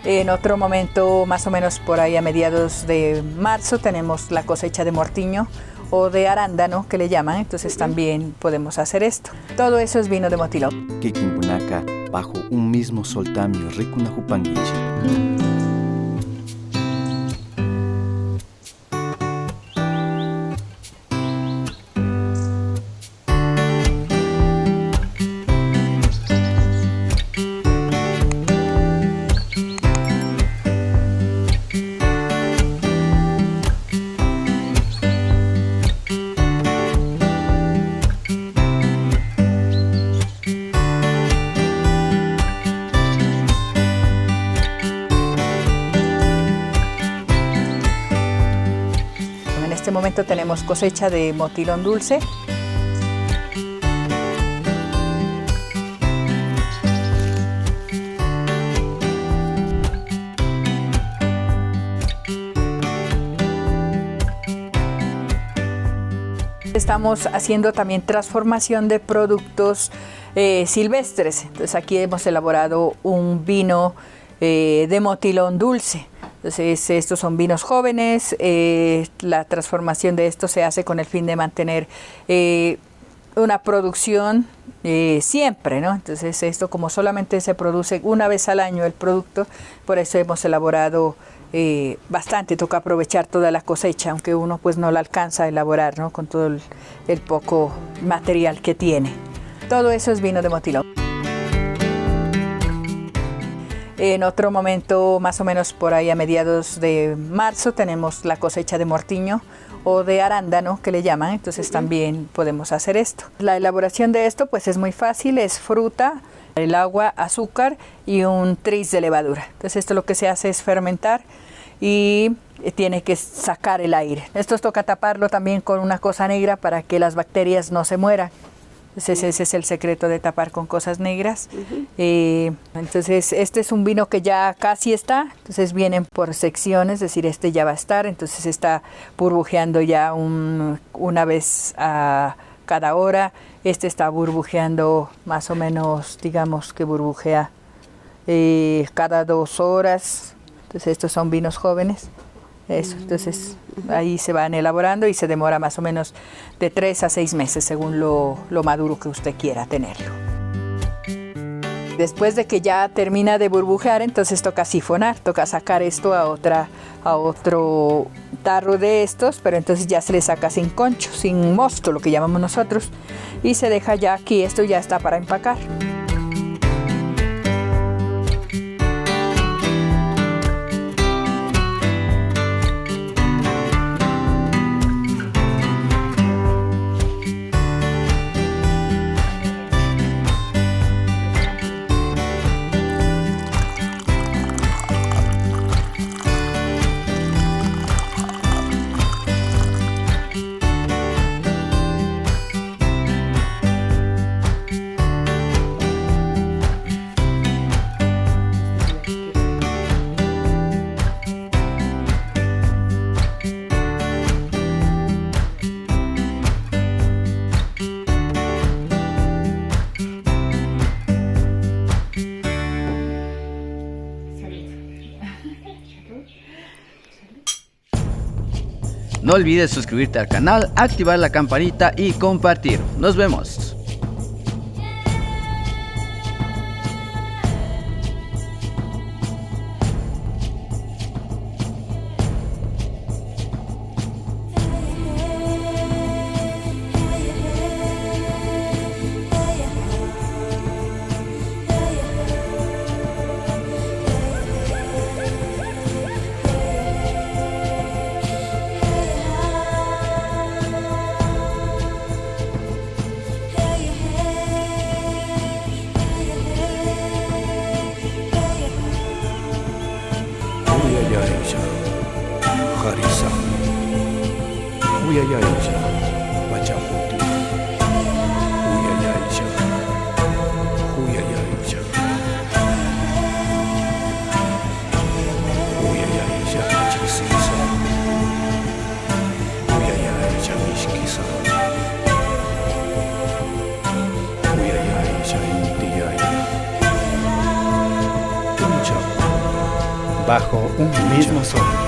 En otro momento, más o menos por ahí a mediados de marzo, tenemos la cosecha de mortiño o de arándano, que le llaman, entonces también podemos hacer esto. Todo eso es vino de motilón. Kikimpunaka, bajo un mismo soltamio rikunahupanguichi. En este momento tenemos cosecha de motilón dulce. Estamos haciendo también transformación de productos silvestres. Entonces aquí hemos elaborado un vino de motilón dulce. Entonces estos son vinos jóvenes, la transformación de esto se hace con el fin de mantener una producción siempre, ¿no? Entonces esto, como solamente se produce una vez al año el producto, por eso hemos elaborado bastante. Toca aprovechar toda la cosecha, aunque uno pues no la alcanza a elaborar, ¿no? Con todo el poco material que tiene. Todo eso es vino de motilón. En otro momento, más o menos por ahí a mediados de marzo, tenemos la cosecha de mortiño o de arándano, que le llaman, entonces también podemos hacer esto. La elaboración de esto pues es muy fácil, es fruta, el agua, azúcar y un tris de levadura. Entonces esto lo que se hace es fermentar y tiene que sacar el aire. Esto toca taparlo también con una cosa negra para que las bacterias no se mueran. Entonces ese es el secreto de tapar con cosas negras. Entonces este es un vino que ya casi está, entonces vienen por secciones, es decir, este ya va a estar, entonces está burbujeando ya una vez a cada hora. Este está burbujeando más o menos, digamos que burbujea cada 2 horas. Entonces estos son vinos jóvenes. Eso, entonces ahí se van elaborando y se demora más o menos de 3 a 6 meses según lo maduro que usted quiera tenerlo. Después de que ya termina de burbujear, entonces toca sifonar, toca sacar esto a otro tarro de estos, pero entonces ya se le saca sin concho, sin mosto, lo que llamamos nosotros, y se deja ya aquí, esto ya está para empacar. No olvides suscribirte al canal, activar la campanita y compartir. Nos vemos. Harisa, Uyayaija, Pachaputi, Uyayaija, Uyayaija, Uyayaija, Chixisa, Uyayaija, Mishkisa, Uyayaija, Intiyaya, Tunchapu, bajo un mismo sol.